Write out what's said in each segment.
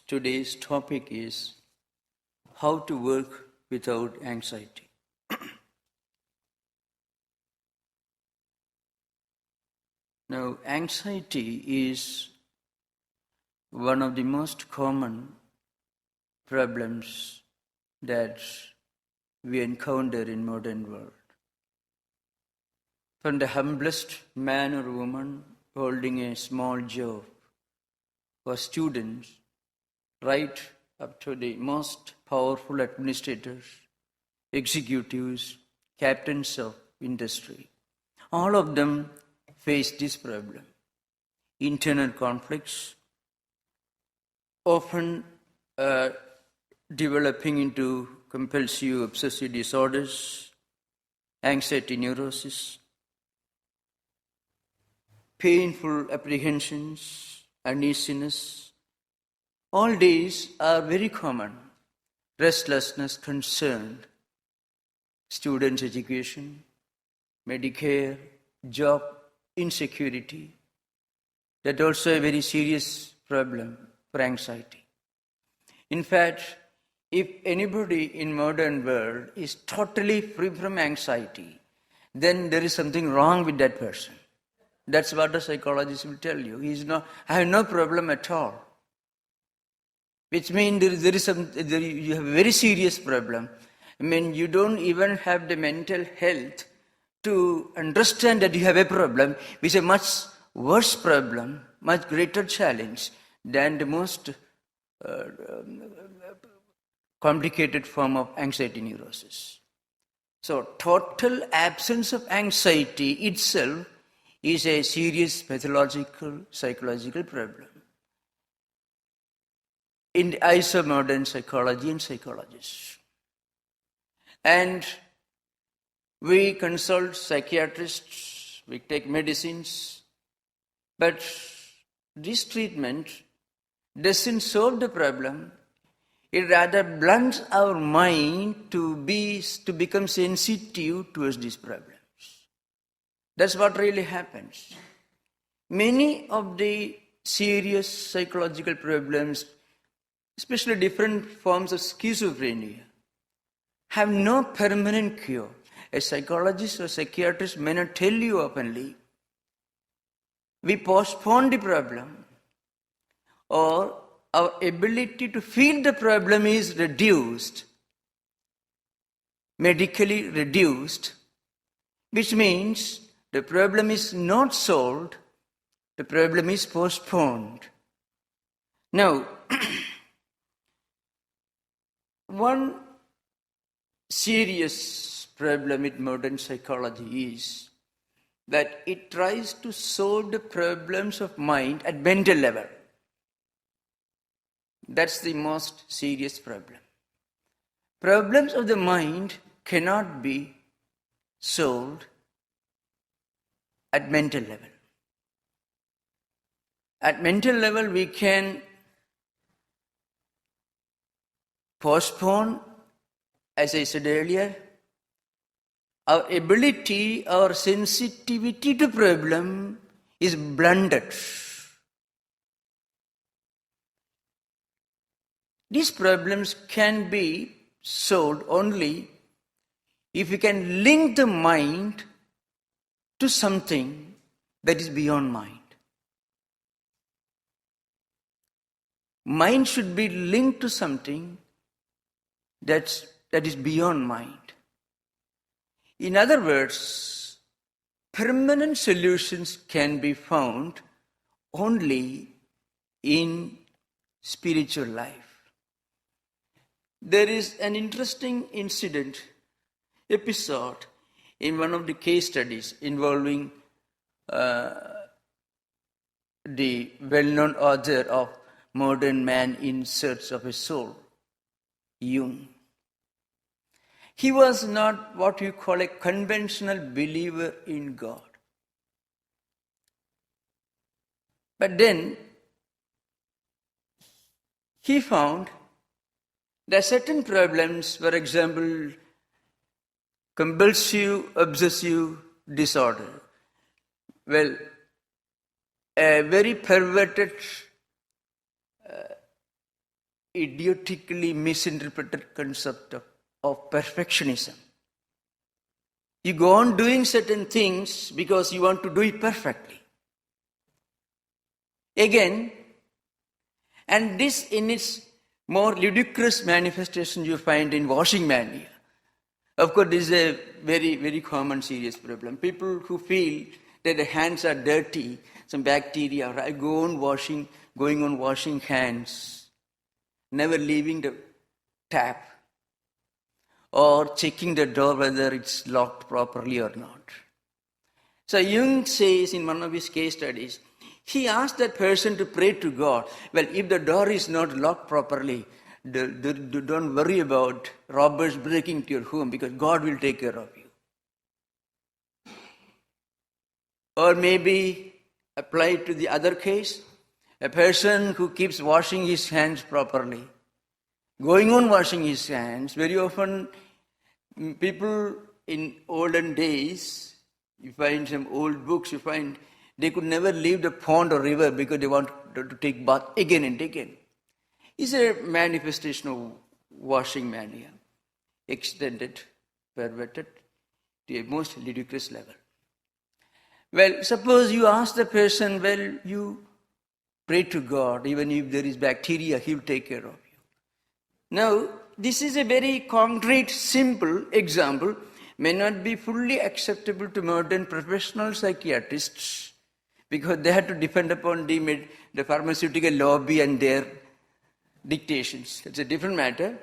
Today's topic is how to work without anxiety. Now, anxiety is one of the most common problems that we encounter in modern world. From the humblest man or woman holding a small job or students, right up to the most powerful administrators, executives, captains of industry. All of them face this problem. Internal conflicts, often developing into compulsive obsessive disorders, anxiety neurosis, painful apprehensions, uneasiness. All these are very common. Restlessness, concern, students' education, Medicare, job insecurity. That's also a very serious problem for anxiety. In fact, if anybody in modern world is totally free from anxiety, then there is something wrong with that person. That's what the psychologist will tell you. I have no problem at all. Which means you have a very serious problem. I mean, you don't even have the mental health to understand that you have a problem, which is a much worse problem, much greater challenge than the most complicated form of anxiety neurosis. So, total absence of anxiety itself is a serious pathological, psychological problem in the eyes of modern psychology and psychologists. And we consult psychiatrists, we take medicines, but this treatment doesn't solve the problem. It rather blunts our mind to become sensitive towards these problems. That's what really happens. Many of the serious psychological problems, especially different forms of schizophrenia, have no permanent cure. A psychologist or psychiatrist may not tell you openly. We postpone the problem, or our ability to feel the problem is reduced, medically reduced, which means the problem is not solved, the problem is postponed. Now, one serious problem with modern psychology is that it tries to solve the problems of mind at mental level. That's the most serious problem. Problems of the mind cannot be solved at mental level. At mental level, we can postpone, as I said earlier, our ability, our sensitivity to problem is blunted. These problems can be solved only if we can link the mind to something that is beyond mind. Mind should be linked to something that is beyond mind. In other words, permanent solutions can be found only in spiritual life. There is an interesting episode in one of the case studies involving the well-known author of Modern Man in Search of a Soul, Jung. He was not what you call a conventional believer in God. But then he found that certain problems, for example, compulsive obsessive disorder, well, a very perverted idiotically misinterpreted concept of perfectionism. You go on doing certain things because you want to do it perfectly. Again, and this in its more ludicrous manifestation you find in washing mania. Of course, this is a very, very common serious problem. People who feel that their hands are dirty, some bacteria, right, going on washing hands, never leaving the tap, or checking the door whether it's locked properly or not. So Jung says in one of his case studies, he asked that person to pray to God. Well, if the door is not locked properly, don't worry about robbers breaking into your home because God will take care of you. Or maybe apply to the other case, a person who keeps washing his hands properly, going on washing his hands. Very often people in olden days, you find some old books, you find they could never leave the pond or river because they want to take bath again and again. It's a manifestation of washing mania, extended, perverted to a most ludicrous level. Well, suppose you ask the person, well, you pray to God, even if there is bacteria, He will take care of you. Now, this is a very concrete, simple example, may not be fully acceptable to modern professional psychiatrists because they have to depend upon the pharmaceutical lobby and their dictations. It's a different matter.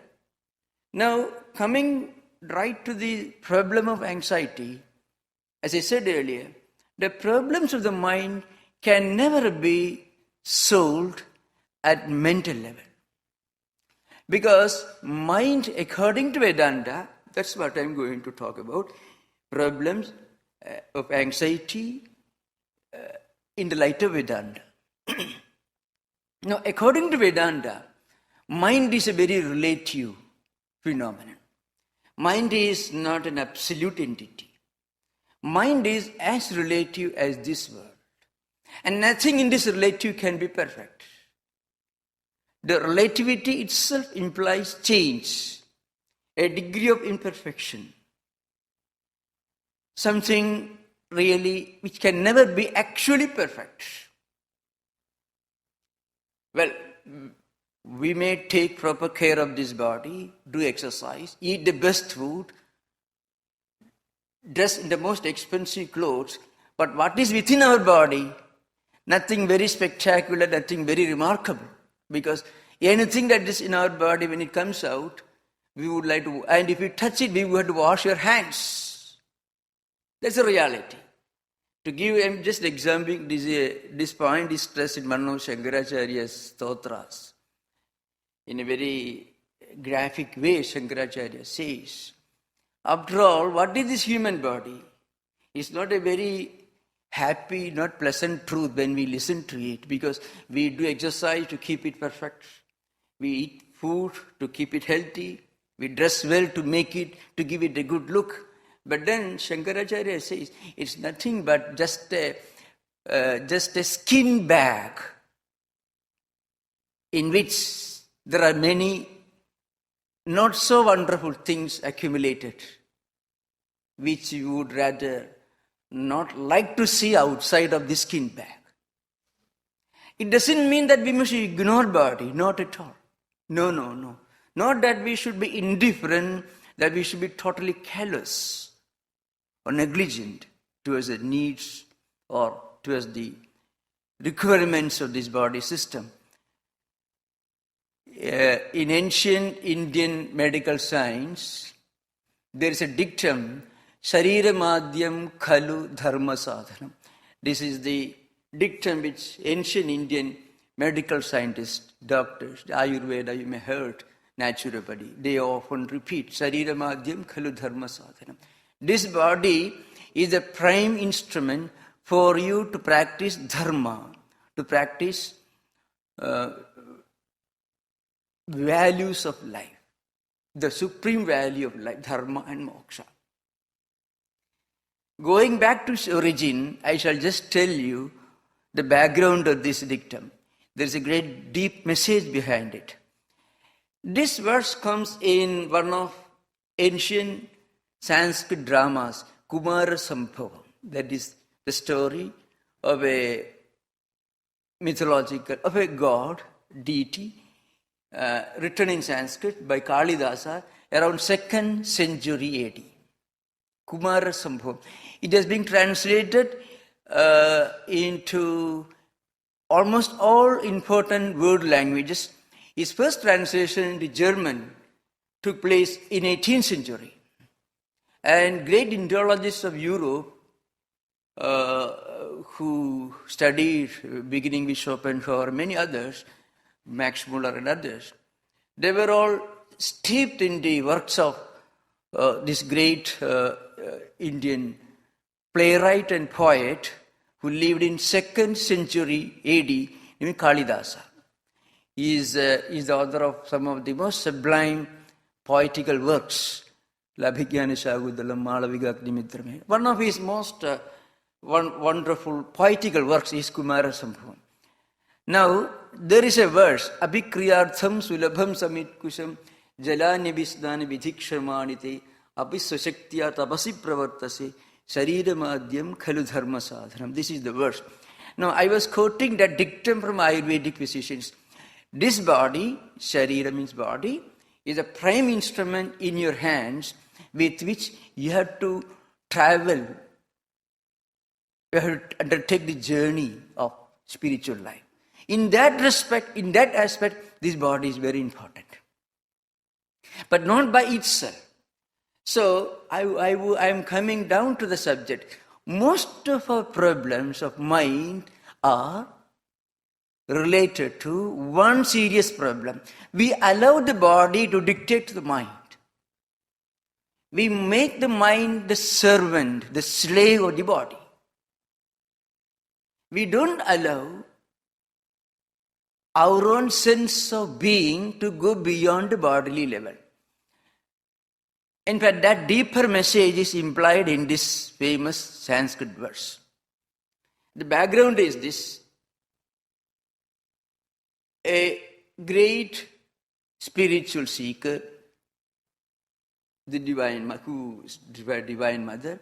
Now, coming right to the problem of anxiety, as I said earlier, the problems of the mind can never be solved at mental level. Because mind, according to Vedanta, that's what I'm going to talk about, problems of anxiety in the light of Vedanta. Now, according to Vedanta, mind is a very relative phenomenon. Mind is not an absolute entity. Mind is as relative as this world. And nothing in this relative can be perfect. The relativity itself implies change, a degree of imperfection. Something really which can never be actually perfect. Well, we may take proper care of this body, do exercise, eat the best food, dress in the most expensive clothes, but what is within our body, nothing very spectacular, nothing very remarkable. Because anything that is in our body, when it comes out, we would like to, and if you touch it, we would have to wash your hands. That's the reality. To give just examining this point is stressed in one of Shankaracharya's stotras. In a very graphic way, Shankaracharya says, after all, what is this human body? It's not a very happy, not pleasant truth when we listen to it, because we do exercise to keep it perfect. We eat food to keep it healthy. We dress well to give it a good look. But then Shankaracharya says, it's nothing but just a skin bag in which there are many not so wonderful things accumulated, which you would rather not like to see outside of the skin bag. It doesn't mean that we must ignore body, not at all. No. Not that we should be indifferent, that we should be totally callous or negligent towards the needs or towards the requirements of this body system. In ancient Indian medical science, there is a dictum, Sharira Madhyam Khalu Dharma Sadhanam. This is the dictum which ancient Indian medical scientists, doctors, Ayurveda, you may have heard, naturopathy, they often repeat, Sharira Madhyam Khalu Dharma Sadhanam. This body is the prime instrument for you to practice dharma, to practice values of life, the supreme value of life, dharma and moksha. Going back to its origin, I shall just tell you the background of this dictum. There is a great deep message behind it. This verse comes in one of ancient Sanskrit dramas, Kumara Sambhavam. That is the story of a mythological, of a god, deity, written in Sanskrit by Kalidasa around 2nd century AD. Kumara Sambhavam. It has been translated into almost all important world languages. His first translation into German took place in 18th century. And great Indologists of Europe who studied, beginning with Schopenhauer, many others, Max Muller and others, they were all steeped in the works of this great Indian playwright and poet who lived in 2nd century AD, named Kalidasa. He is the author of some of the most sublime poetical works. Labhigyani Shagudalam, Malavigagnimitram. One of his most wonderful poetical works is Kumara Sambhavam. Now, there is a verse, Abhikriyartham sulabham samit kusam jalanibisnani vidhikshamanite abhisvashaktya tabasi pravartase shariramadyam khalu dharma sadhanam. This is the verse. Now, I was quoting that dictum from Ayurvedic physicians. This body, sharira means body, is a prime instrument in your hands with which you have to travel, you have to undertake the journey of spiritual life. In that respect, in that aspect, this body is very important. But not by itself. So, I am coming down to the subject. Most of our problems of mind are related to one serious problem. We allow the body to dictate to the mind. We make the mind the servant, the slave of the body. We don't allow our own sense of being to go beyond the bodily level. In fact, that deeper message is implied in this famous Sanskrit verse. The background is this. A great spiritual seeker, the Divine Mother,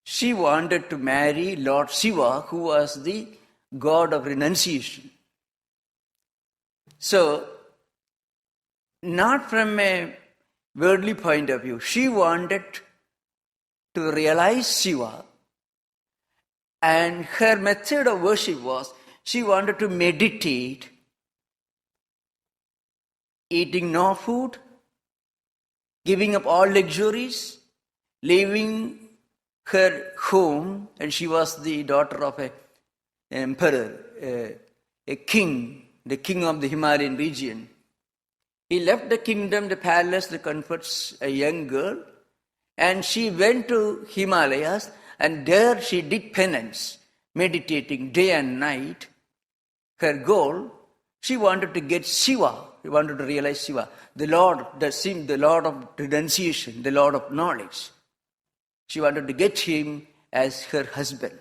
she wanted to marry Lord Shiva, who was the god of renunciation. So, not from a worldly point of view, she wanted to realize Shiva, and her method of worship was she wanted to meditate, eating no food, giving up all luxuries, leaving her home, and she was the daughter of an emperor, a king, the king of the Himalayan region. He left the kingdom, the palace, the comforts, a young girl, and she went to Himalayas, and there she did penance, meditating day and night. Her goal, she wanted to get Shiva. She wanted to realize Shiva, the Lord, the Lord of renunciation, the Lord of knowledge. She wanted to get him as her husband.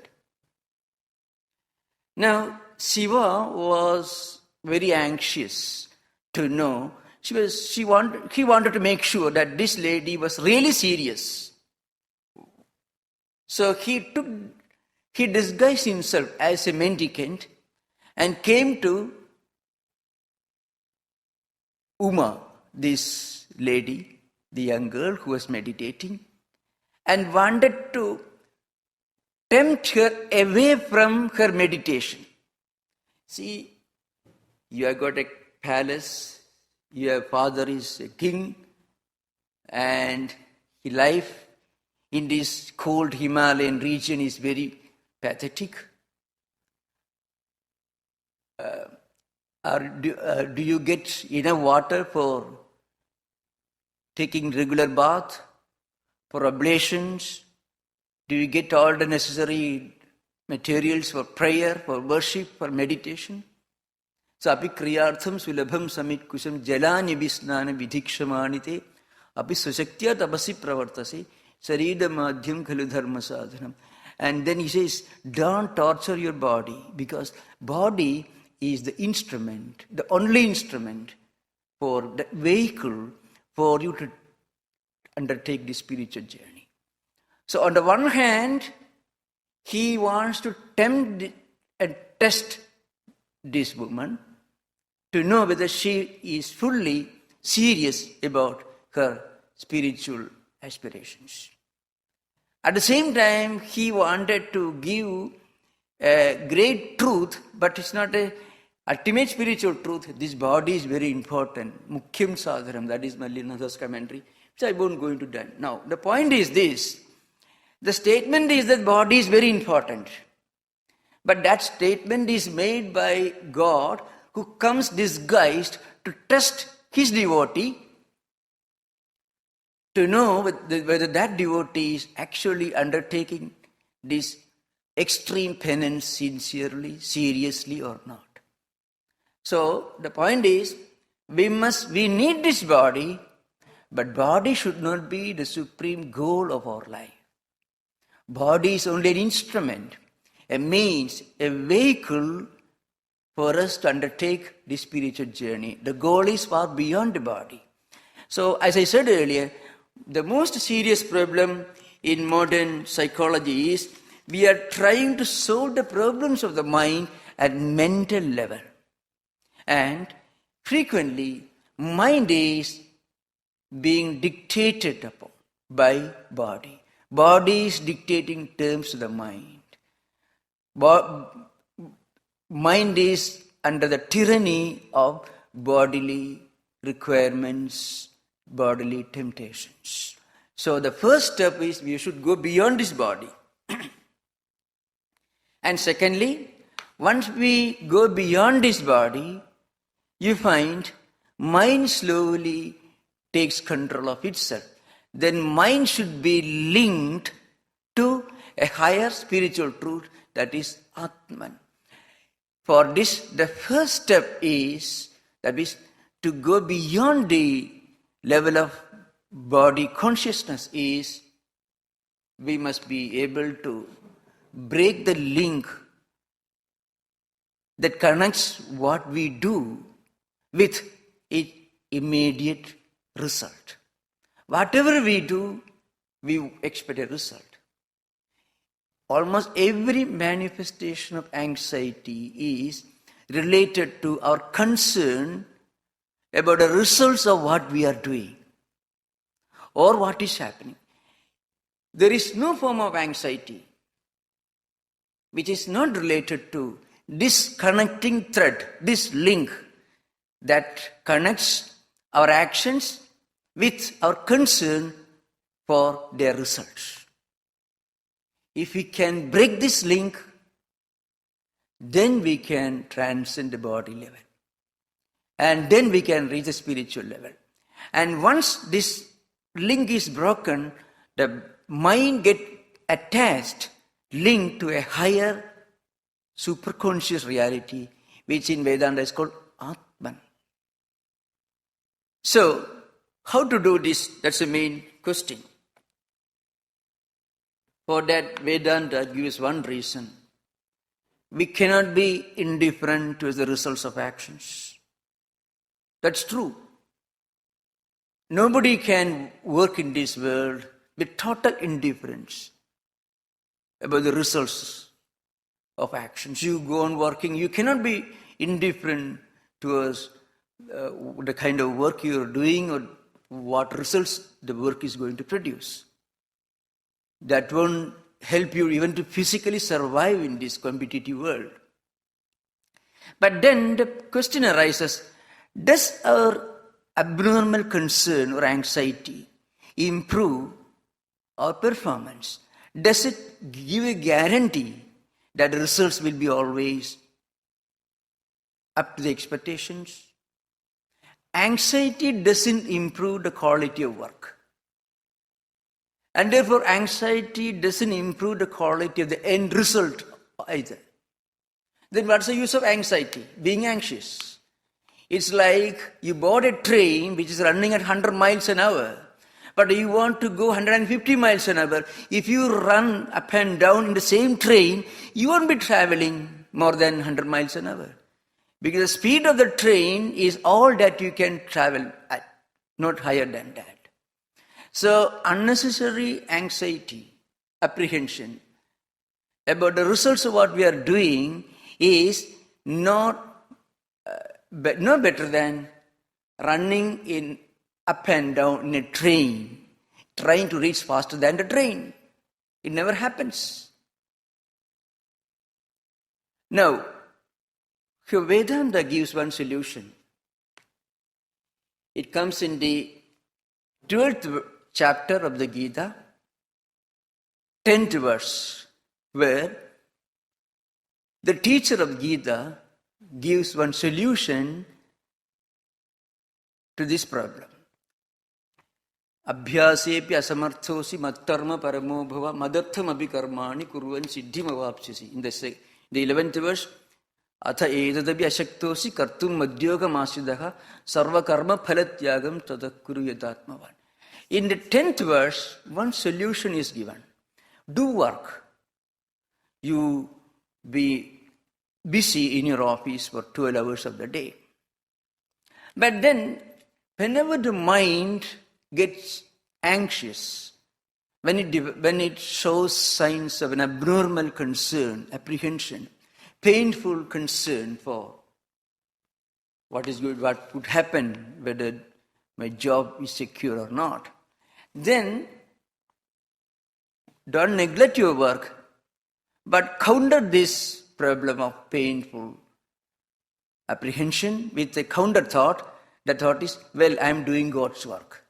Now, Shiva was very anxious to know. He wanted to make sure that this lady was really serious. So he disguised himself as a mendicant and came to Uma, this lady, the young girl who was meditating, and wanted to tempt her away from her meditation. See, you have got a palace, your father is a king, and life in this cold Himalayan region is very pathetic. Do you get enough water for taking regular bath, for oblations? Do you get all the necessary materials for prayer, for worship, for meditation? So, apikriyartham sulabham samit kusam jalani visnana vidhikshamanite apisvasaktya tabasi pravartase sarida madhyam khalu dharma sadhanam. And then he says, don't torture your body, because body is the instrument, the only instrument for the vehicle for you to undertake the spiritual journey. So on the one hand, he wants to tempt and test this woman to know whether she is fully serious about her spiritual aspirations. At the same time, he wanted to give a great truth, but it's not a ultimate spiritual truth. This body is very important. Mukhyam sadharam, that is Mallinatha's commentary, which I won't go into that. Now, the point is this. The statement is that body is very important. But that statement is made by God, who comes disguised to test his devotee to know whether that devotee is actually undertaking this extreme penance sincerely, seriously or not. So the point is, we need this body, but body should not be the supreme goal of our life. Body is only an instrument, a means, a vehicle for us to undertake the spiritual journey. The goal is far beyond the body. So as I said earlier, the most serious problem in modern psychology is we are trying to solve the problems of the mind at mental level. And frequently, mind is being dictated upon by body. Body is dictating terms to the mind. Mind is under the tyranny of bodily requirements, bodily temptations. So the first step is we should go beyond this body. And secondly, once we go beyond this body, you find mind slowly takes control of itself. Then mind should be linked to a higher spiritual truth, that is Atman. For this, the first step is to go beyond the level of body consciousness is we must be able to break the link that connects what we do with its immediate result. Whatever we do, we expect a result. Almost every manifestation of anxiety is related to our concern about the results of what we are doing or what is happening. There is no form of anxiety which is not related to this connecting thread, this link that connects our actions with our concern for their results. If we can break this link, then we can transcend the body level. And then we can reach the spiritual level. And once this link is broken, the mind gets attached, linked to a higher superconscious reality, which in Vedanta is called Atman. So, how to do this? That's the main question. For that, Vedanta gives one reason. We cannot be indifferent to the results of actions. That's true. Nobody can work in this world with total indifference about the results of actions. You go on working, you cannot be indifferent towards the kind of work you are doing or what results the work is going to produce. That won't help you even to physically survive in this competitive world. But then the question arises, does our abnormal concern or anxiety improve our performance? Does it give a guarantee that the results will be always up to the expectations? Anxiety doesn't improve the quality of work. And therefore, anxiety doesn't improve the quality of the end result either. Then what's the use of anxiety? Being anxious. It's like you bought a train which is running at 100 miles an hour, but you want to go 150 miles an hour. If you run up and down in the same train, you won't be traveling more than 100 miles an hour. Because the speed of the train is all that you can travel at, not higher than that. So unnecessary anxiety, apprehension about the results of what we are doing is not no better than running in up and down in a train, trying to reach faster than the train. It never happens. Now, here Vedanta gives one solution. It comes in the 12th chapter of the Gita, 10th verse, where the teacher of Gita gives one solution to this problem. Abhyasepi asamarthosi mattarma paramo bhava madartham abhikarmani kurvan siddhim avapsyasi. In the 11th verse, atha edadabi ashaktosi kartum madhyogam asidaha sarva karma phalatyagam tadakkuru yadatmavan. In the 10th verse, one solution is given. Do work. You be busy in your office for 12 hours of the day. But then, whenever the mind gets anxious, when it shows signs of an abnormal concern, apprehension, painful concern for what is good, what would happen, whether my job is secure or not, then don't neglect your work, but counter this problem of painful apprehension with a counter thought. The thought is, well, I am doing God's work,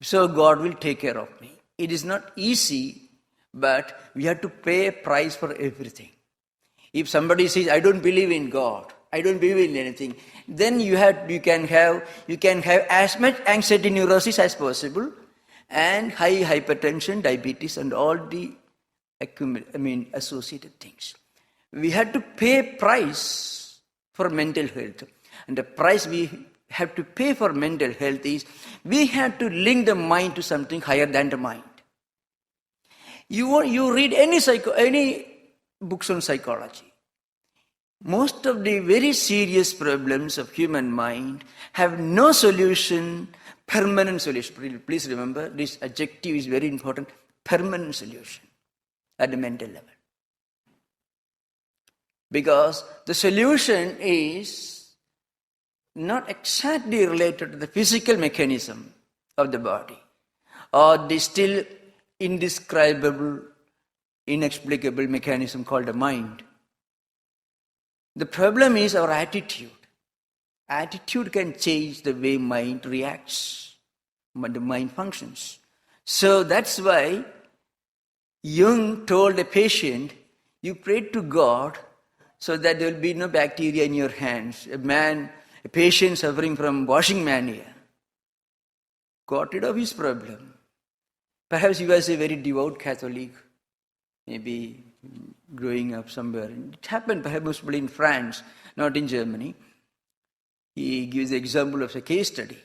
so God will take care of me. It is not easy, but we have to pay a price for everything. If somebody says, I don't believe in God, I don't believe in anything, then you can have as much anxiety neurosis as possible, and high hypertension, diabetes, and all the associated things. We have to pay price for mental health. And the price we have to pay for mental health is we have to link the mind to something higher than the mind. You read any books on psychology. Most of the very serious problems of human mind have no solution, permanent solution. Please remember, this adjective is very important, permanent solution at the mental level. Because the solution is not exactly related to the physical mechanism of the body or the still indescribable, inexplicable mechanism called the mind. The problem is our attitude. Attitude can change the way mind reacts, the mind functions. So that's why Jung told a patient, you pray to God so that there will be no bacteria in your hands. A patient suffering from washing mania, got rid of his problem. Perhaps he was a very devout Catholic, maybe growing up somewhere. It happened perhaps in France, not in Germany. He gives the example of a case study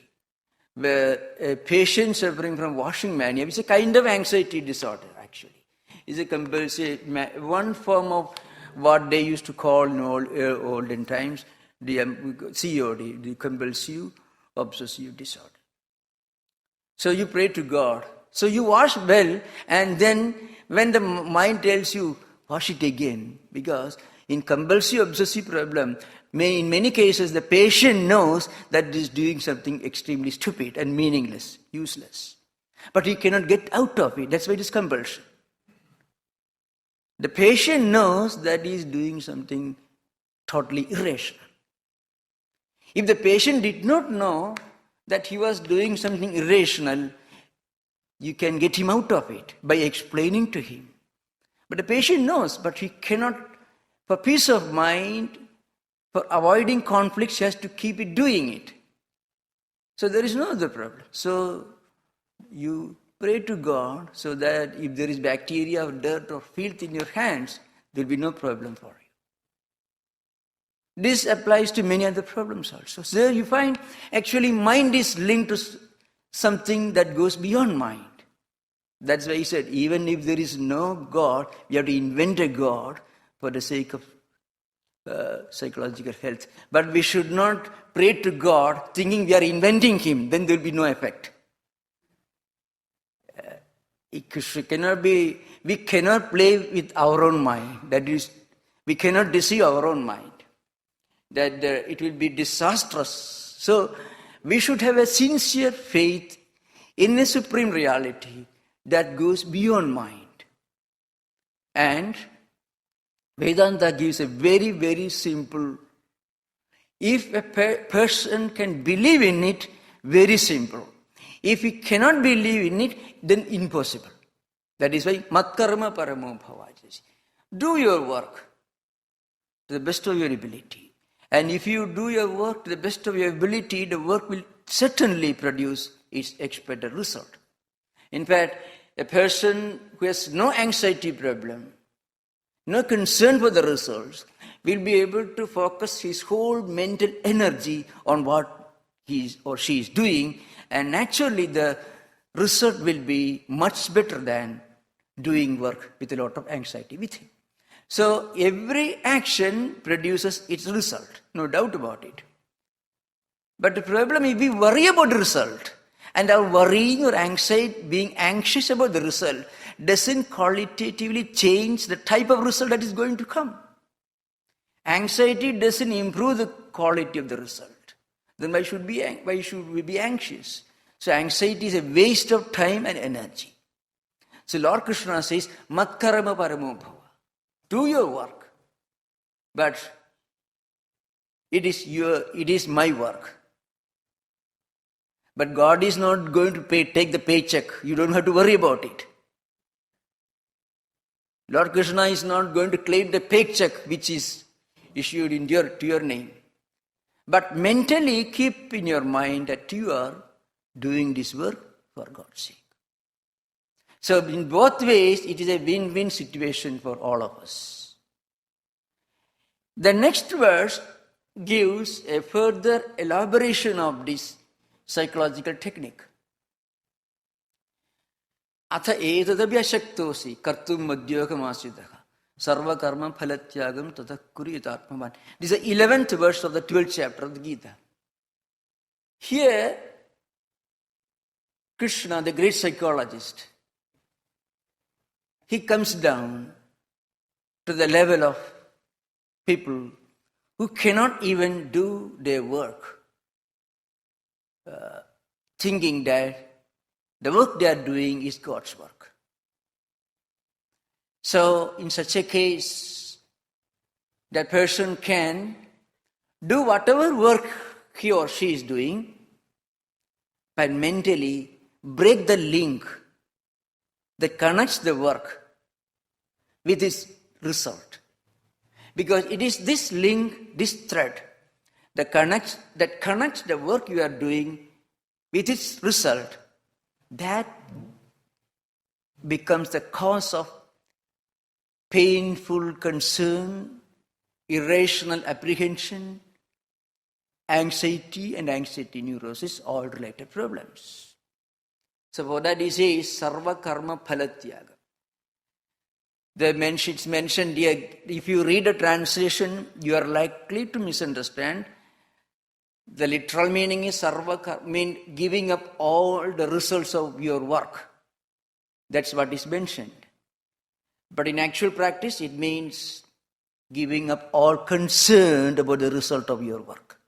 where a patient suffering from washing mania, which is a kind of anxiety disorder actually. It's a compulsive, one form of what they used to call in olden times, the COD, the compulsive obsessive disorder. So you pray to God. So you wash well, and then when the mind tells you, wash it again, because in compulsive obsessive problem, in many cases the patient knows that he is doing something extremely stupid and meaningless, useless. But he cannot get out of it. That's why it is compulsion. The patient knows that he is doing something totally irrational. If the patient did not know that he was doing something irrational, you can get him out of it by explaining to him. But the patient knows, but he cannot, for peace of mind, for avoiding conflicts, he has to keep it doing it. So there is no other problem. So you pray to God so that if there is bacteria or dirt or filth in your hands, there will be no problem for you. This applies to many other problems also. So there you find actually mind is linked to something that goes beyond mind. That's why he said, even if there is no God, we have to invent a God for the sake of psychological health. But we should not pray to God thinking we are inventing Him, then there will be no effect. We cannot play with our own mind. That is, we cannot deceive our own mind. That it will be disastrous. So we should have a sincere faith in a supreme reality that goes beyond mind. And Vedanta gives a very, very simple, if a person can believe in it, very simple. If he cannot believe in it, then impossible. That is why matkarma paramo bhava. Do your work to the best of your ability. And if you do your work to the best of your ability, the work will certainly produce its expected result. In fact, a person who has no anxiety problem, no concern for the results, will be able to focus his whole mental energy on what he or she is doing, and naturally the result will be much better than doing work with a lot of anxiety with him. So every action produces its result, no doubt about it. But the problem is we worry about the result, and our worrying or anxiety, being anxious about the result, doesn't qualitatively change the type of result that is going to come. Anxiety doesn't improve the quality of the result. Then why should we be anxious? So anxiety is a waste of time and energy. So Lord Krishna says, Matkarama paramo bhava. Do your work. But it is my work. But God is not going to take the paycheck. You don't have to worry about it. Lord Krishna is not going to claim the paycheck which is issued to your name. But mentally keep in your mind that you are doing this work for God's sake. So in both ways, it is a win-win situation for all of us. The next verse gives a further elaboration of this psychological technique. Atha etadabhyashaktosi kartum madhyokamasidha sarva karma phalatyagam tata kuriyatatmavan. This is the 11th verse of the 12th chapter of the Gita. Here, Krishna, the great psychologist, he comes down to the level of people who cannot even do their work, thinking that the work they are doing is God's work. So in such a case, that person can do whatever work he or she is doing, but mentally break the link that connects the work with its result. Because it is this link, this thread, that connects the work you are doing with its result, that becomes the cause of painful concern, irrational apprehension, anxiety and anxiety neurosis, all related problems. So for that he says, sarva karma phalatyaga. It's mentioned here, if you read a translation, you are likely to misunderstand. The literal meaning is sarva mean giving up all the results of your work. That's what is mentioned. But in actual practice, it means giving up all concern about the result of your work.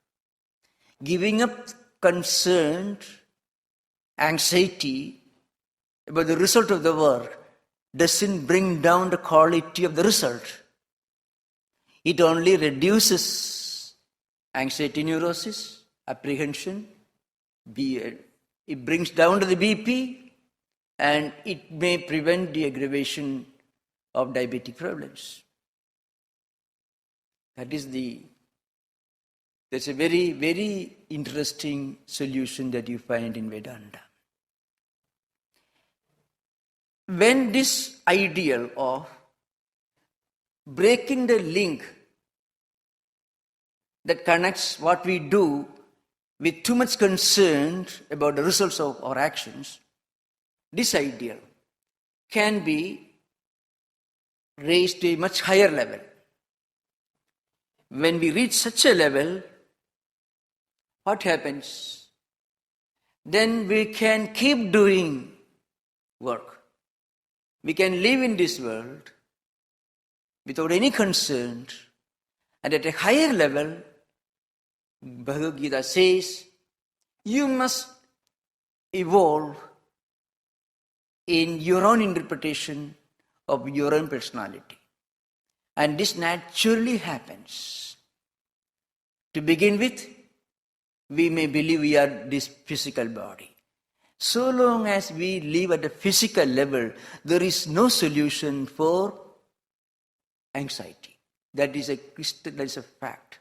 Giving up concern, anxiety about the result of the work doesn't bring down the quality of the result. It only reduces anxiety neurosis, apprehension, it brings down to the BP, and it may prevent the aggravation of diabetic problems. That's a very, very interesting solution that you find in Vedanta. When this ideal of breaking the link that connects what we do with too much concern about the results of our actions, this ideal can be raised to a much higher level. When we reach such a level, what happens? Then we can keep doing work. We can live in this world without any concern. And at a higher level, Bhagavad Gita says, you must evolve in your own interpretation of your own personality. And this naturally happens. To begin with, we may believe we are this physical body. So long as we live at a physical level, there is no solution for anxiety. That is a fact.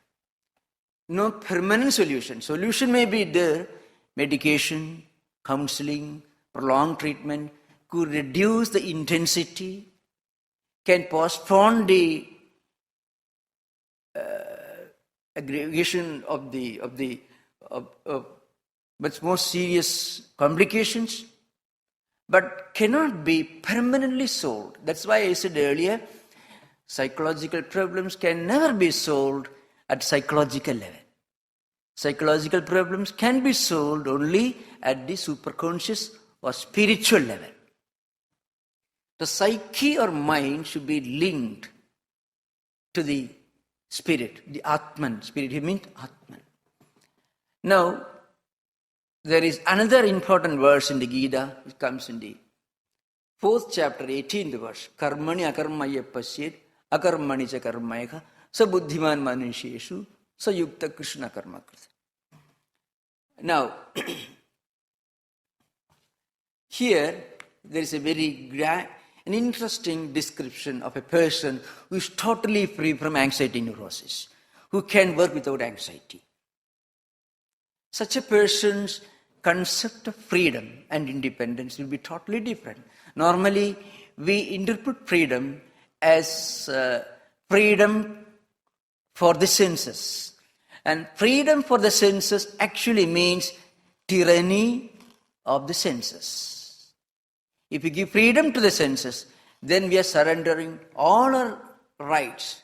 No permanent solution. Solution may be there. Medication, counseling, prolonged treatment could reduce the intensity, can postpone the aggravation of much more serious complications, but cannot be permanently solved. That's why I said earlier, psychological problems can never be solved at psychological level. Psychological problems can be solved only at the superconscious or spiritual level. The psyche or mind should be linked to the spirit, the Atman. Spirit, he means Atman. Now, there is another important verse in the Gita, which comes in the 4th chapter, 18th verse. Karmani akarmaya pasyet, akarmani cha karmayaka, sa buddhiman manusheshu, sa yukta krishna karma krita. Now, here there is a very an interesting description of a person who is totally free from anxiety neurosis, who can work without anxiety. Such a person's concept of freedom and independence will be totally different. Normally, we interpret freedom as freedom for the senses. And freedom for the senses actually means tyranny of the senses. If we give freedom to the senses, then we are surrendering all our rights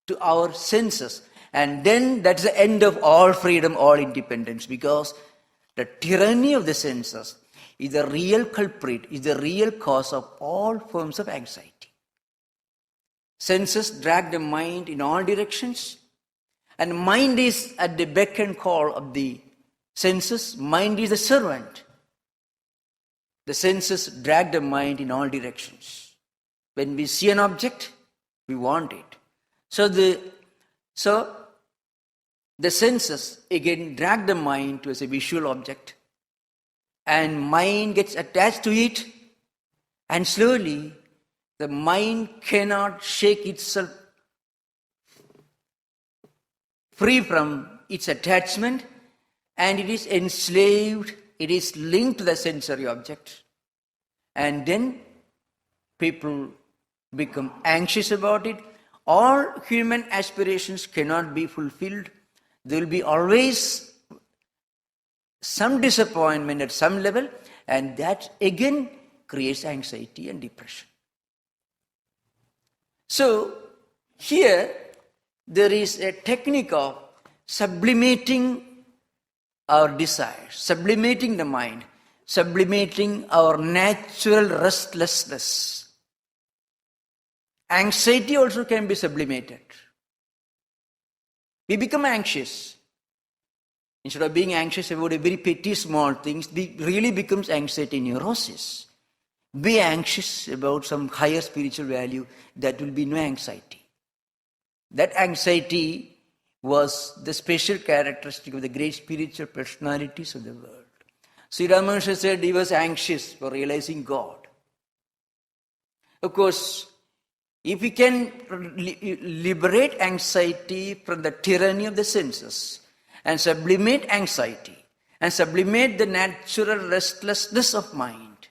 to our senses. And then that's the end of all freedom, all independence, because the tyranny of the senses is the real culprit, is the real cause of all forms of anxiety. Senses drag the mind in all directions, and mind is at the beck and call of the senses. Mind is the servant. The senses drag the mind in all directions. When we see an object, we want it. So the senses again drag the mind towards a visual object, and mind gets attached to it, and slowly the mind cannot shake itself free from its attachment, and it is enslaved, it is linked to the sensory object. And then people become anxious about it. All human aspirations cannot be fulfilled. There will be always some disappointment at some level, and that again creates anxiety and depression. So here there is a technique of sublimating our desires, sublimating the mind, sublimating our natural restlessness. Anxiety also can be sublimated. We become anxious. Instead of being anxious about a very petty small things, it really becomes anxiety neurosis. Be anxious about some higher spiritual value, that will be no anxiety. That anxiety was the special characteristic of the great spiritual personalities of the world. Sri Ramanuja said he was anxious for realizing God. Of course, if we can liberate anxiety from the tyranny of the senses and sublimate anxiety and sublimate the natural restlessness of mind,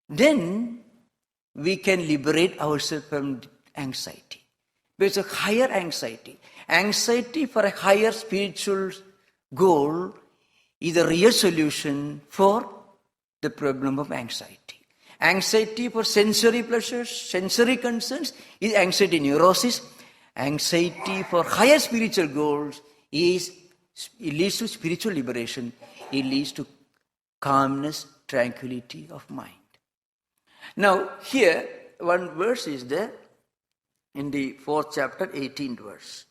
then we can liberate ourselves from anxiety. There's a higher anxiety. Anxiety for a higher spiritual goal is the real solution for the problem of anxiety. Anxiety for sensory pleasures, sensory concerns is anxiety neurosis. Anxiety for higher spiritual goals it leads to spiritual liberation. It leads to calmness, tranquility of mind. Now, here, one verse is there in the 4th chapter, 18th verse.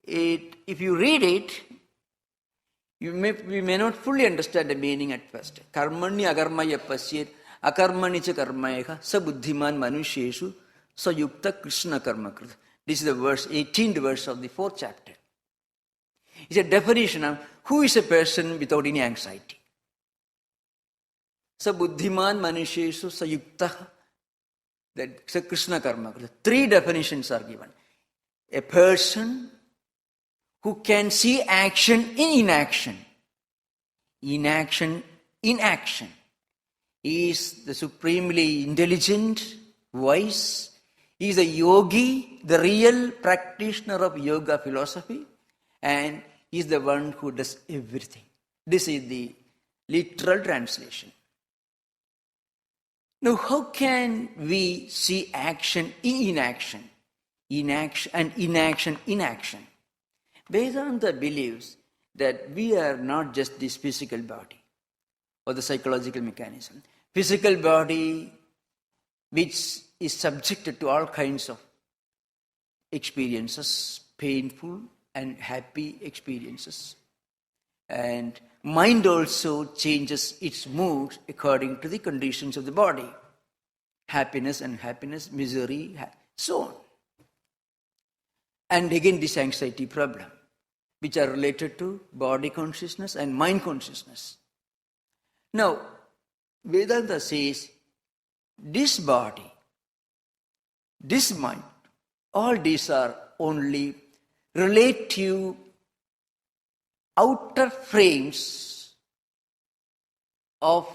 If you read it, we may not fully understand the meaning at first. Karmani agarmaya pasyet, akarmani cha karmayeha, sa buddhiman manusheshu, sa yukta krishna karma krita. This is the verse, 18th verse of the 4th chapter. It's a definition of who is a person without any anxiety. Sa buddhiman manusheshu sa yukta, that's a Krishna karma. 3 definitions are given. A person who can see action in inaction. Inaction in action. He is the supremely intelligent, wise. He is a yogi, the real practitioner of yoga philosophy. And he is the one who does everything. This is the literal translation. Now, how can we see action in inaction? Inaction and inaction in action. Vedanta believes that we are not just this physical body or the psychological mechanism. Physical body which is subjected to all kinds of experiences, painful and happy experiences. And mind also changes its moods according to the conditions of the body. Happiness, unhappiness, misery, so on. And again this anxiety problem, which are related to body consciousness and mind consciousness. Now, Vedanta says, this body, this mind, all these are only relative outer frames of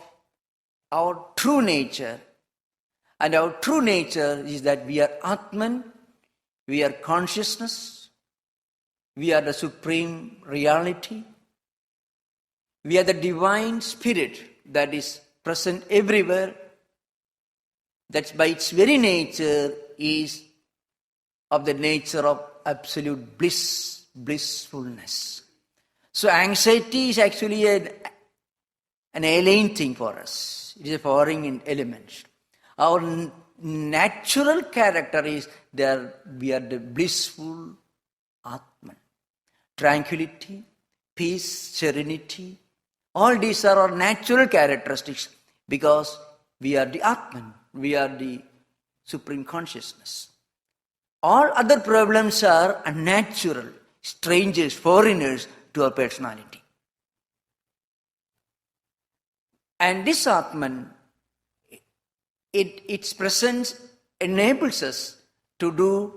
our true nature. And our true nature is that we are Atman, we are consciousness, we are the supreme reality, we are the divine spirit that is present everywhere, that by its very nature is of the nature of absolute bliss, blissfulness. So anxiety is actually an alien thing for us. It is a foreign element. Our natural character is that we are the blissful Atman. Tranquility, peace, serenity, all these are our natural characteristics because we are the Atman, we are the supreme consciousness. All other problems are unnatural, strangers, foreigners to our personality. And this Atman, its presence enables us to do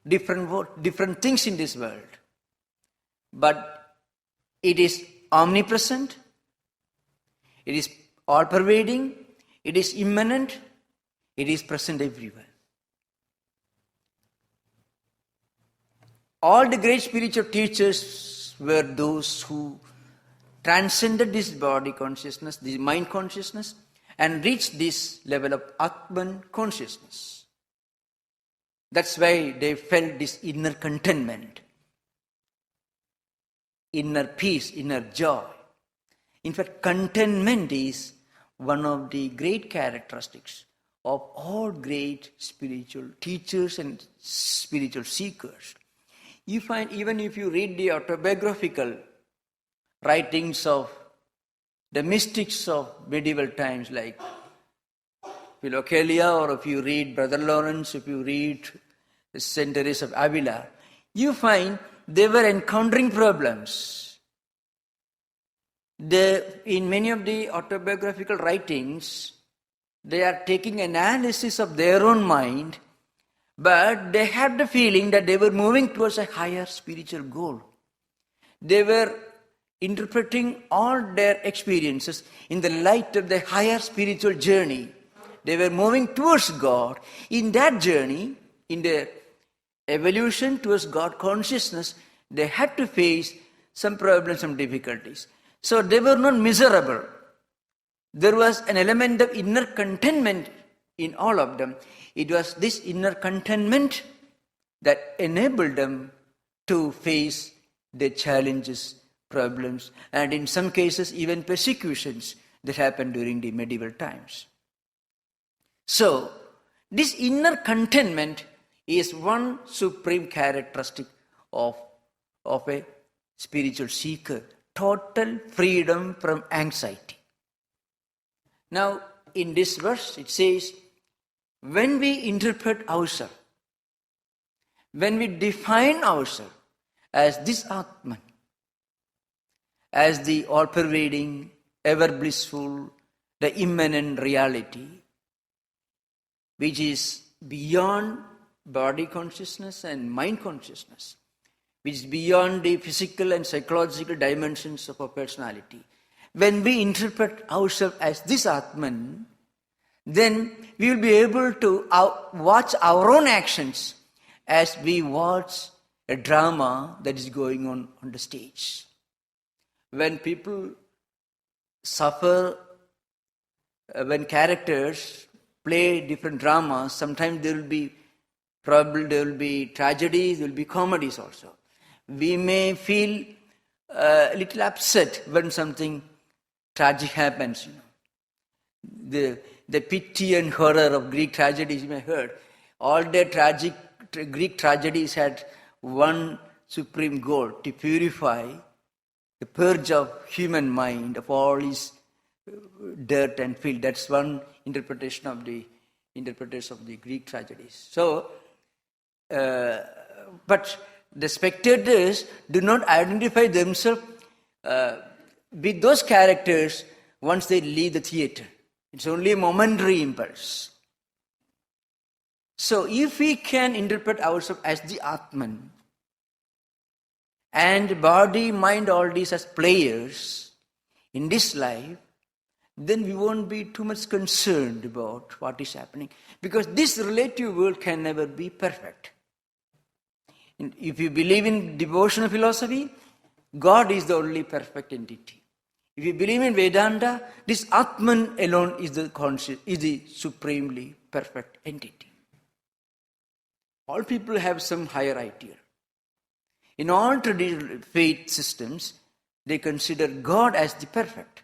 different things in this world. But it is omnipresent, it is all-pervading, it is immanent, it is present everywhere. All the great spiritual teachers were those who transcended this body consciousness, this mind consciousness, and reached this level of Atman consciousness. That's why they felt this inner contentment, inner peace, inner joy. In fact, contentment is one of the great characteristics of all great spiritual teachers and spiritual seekers. You find, even if you read the autobiographical writings of the mystics of medieval times like Philokalia, or if you read Brother Lawrence, if you read the Saint Teresa of Avila, you find they were encountering problems. In many of the autobiographical writings, they are taking analysis of their own mind, but they had the feeling that they were moving towards a higher spiritual goal. They were interpreting all their experiences in the light of the higher spiritual journey. They were moving towards God. In that journey, in their evolution towards God consciousness, they had to face some problems, some difficulties. So they were not miserable. There was an element of inner contentment in all of them. It was this inner contentment that enable them to face their challenges, problems, and in some cases even persecutions that happened during the medieval times. So, this inner contentment is one supreme characteristic of a spiritual seeker. Total freedom from anxiety. Now, in this verse, it says, when we interpret ourselves, when we define ourselves as this Atman, as the all-pervading, ever-blissful, the immanent reality, which is beyond body consciousness and mind consciousness, which is beyond the physical and psychological dimensions of our personality. When we interpret ourselves as this Atman, then we will be able to watch our own actions as we watch a drama that is going on the stage. When people suffer, when characters play different dramas, sometimes there will be tragedies, there will be comedies also. We may feel a little upset when something tragic happens. The pity and horror of Greek tragedies you may have heard. All the Greek tragedies had one supreme goal: to purify, the purge of human mind of all its dirt and filth. That's one interpretation of the interpreters of the Greek tragedies. So, but the spectators do not identify themselves with those characters once they leave the theater. It's only a momentary impulse. So if we can interpret ourselves as the Atman, and body, mind, all these as players in this life, then we won't be too much concerned about what is happening. Because this relative world can never be perfect. If you believe in devotional philosophy, God is the only perfect entity. If you believe in Vedanta, this Atman alone is the supremely perfect entity. All people have some higher ideal. In all traditional faith systems, they consider God as the perfect.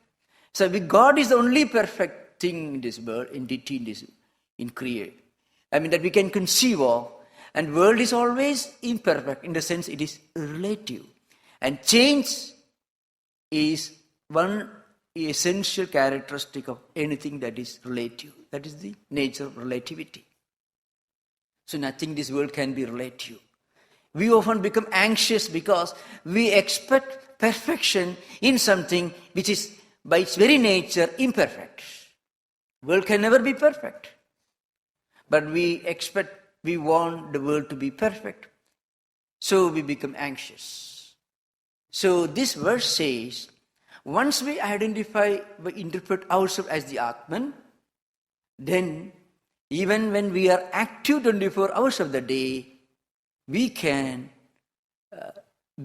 So God is the only perfect thing in this world, entity in create. That we can conceive of. And world is always imperfect in the sense it is relative. And change is one essential characteristic of anything that is relative. That is the nature of relativity. So nothing in this world can be relative. We often become anxious because we expect perfection in something which is by its very nature imperfect. World can never be perfect. But we want the world to be perfect. So we become anxious. So this verse says, once we interpret ourselves as the Atman, then even when we are active 24 hours of the day, we can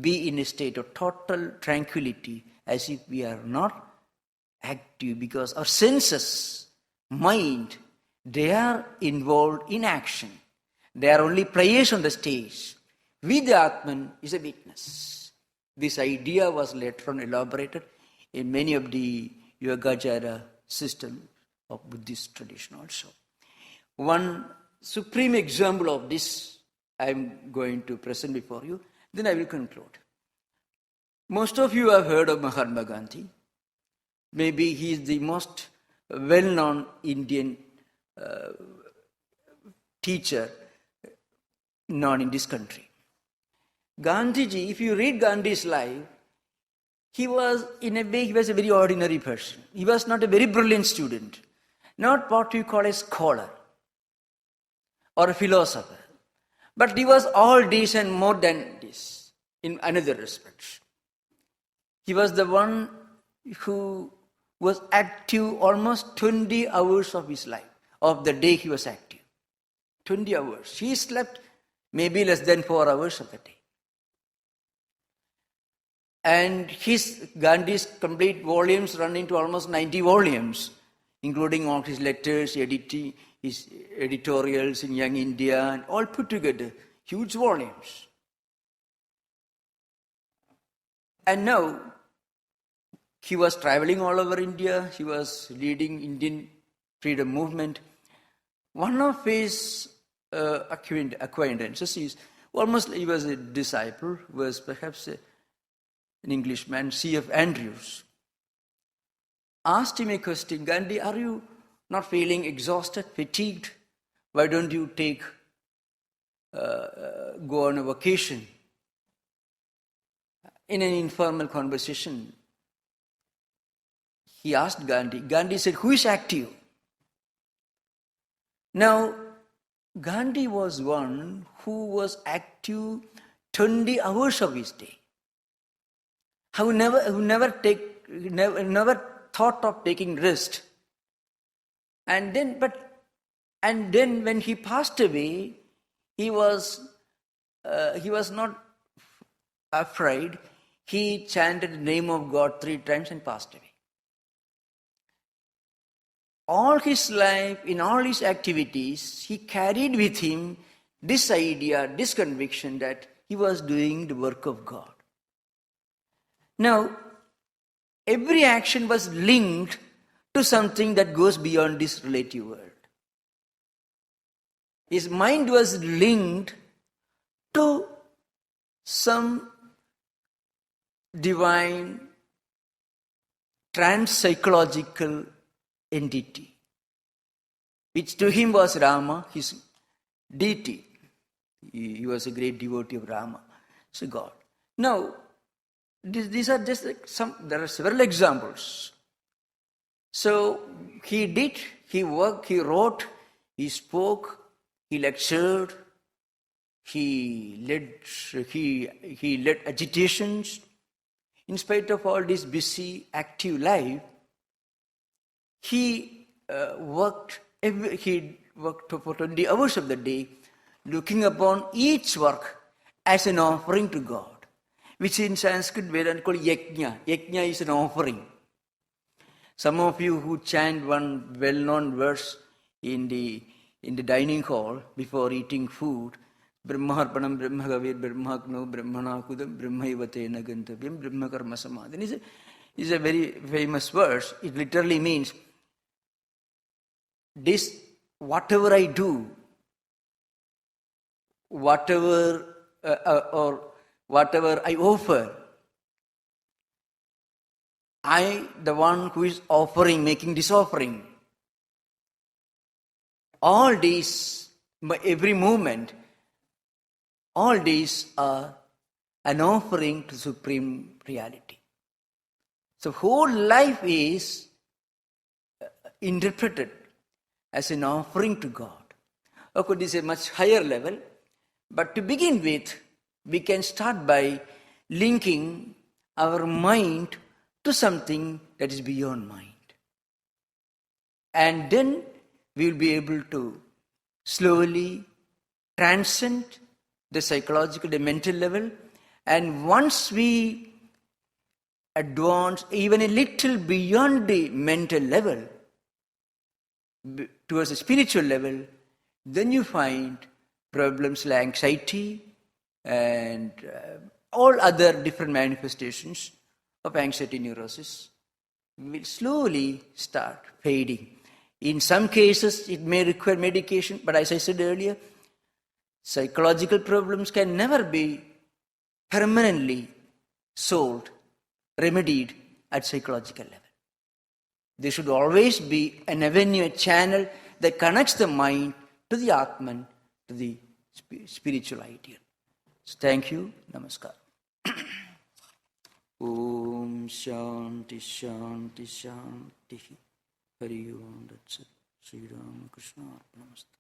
be in a state of total tranquility as if we are not active, because our senses, mind, they are involved in action. They are only players on the stage. We, the Atman, is a witness. This idea was later on elaborated in many of the Yogacara systems of Buddhist tradition also. One supreme example of this I am going to present before you, then I will conclude. Most of you have heard of Mahatma Gandhi. Maybe he is the most well-known Indian teacher known in this country. Gandhiji, if you read Gandhi's life, he was a very ordinary person. He was not a very brilliant student, not what you call a scholar or a philosopher. But he was all this and more than this in another respect. He was the one who was active almost 20 hours of his life, of the day he was active. 20 hours. He slept maybe less than 4 hours of the day. And Gandhi's complete volumes run into almost 90 volumes, including all his letters, his editorials in Young India, and all put together. huge volumes. And now, he was traveling all over India. He was leading Indian freedom movement. One of his acquaintances, he was a disciple, was perhaps an Englishman, C.F. Andrews, asked him a question, Gandhi, are you not feeling exhausted, fatigued? Why don't you go on a vacation? In an informal conversation, he asked Gandhi. Gandhi said, who is active? Now, Gandhi was one who was active 20 hours of his day. Who never thought of taking rest. And then when he passed away, he was not afraid. He chanted the name of God 3 times and passed away. All his life, in all his activities, he carried with him this idea, this conviction that he was doing the work of God. Now, every action was linked to something that goes beyond this relative world. His mind was linked to some divine, trans-psychological entity, which to him was Rama, his deity. He was a great devotee of Rama, so God. Now, these are just there are several examples. So he worked, he wrote, he spoke, he lectured, he led agitations. In spite of all this busy, active life, he worked for 20 hours of the day, looking upon each work as an offering to God, which in Sanskrit Vedanta called yajna. Yajna is an offering. Some of you who chant one well-known verse in the dining hall before eating food, Brahmaharpanam Brahmagavir Brahmagno Brahmanakudam Brahmaivate Nagantavyam Brahmakarma Samadhi. Is a very famous verse. It literally means this, whatever I do, whatever I offer, the one who is offering, making this offering, all these, every movement, all these are an offering to Supreme Reality. So whole life is interpreted as an offering to God. Of course, this is a much higher level, but to begin with, we can start by linking our mind to something that is beyond mind. And then we will be able to slowly transcend the psychological, the mental level. And once we advance even a little beyond the mental level, towards the spiritual level, then you find problems like anxiety and all other different manifestations of anxiety neurosis will slowly start fading. In some cases, it may require medication, but as I said earlier, psychological problems can never be permanently solved, remedied at psychological level. There should always be an avenue, a channel that connects the mind to the Atman, to the spiritual ideal. So thank you. Namaskar. Om Shanti Shanti Shanti. Hari Om Tat Sat. Sri Rama Krishna Arpanamastu.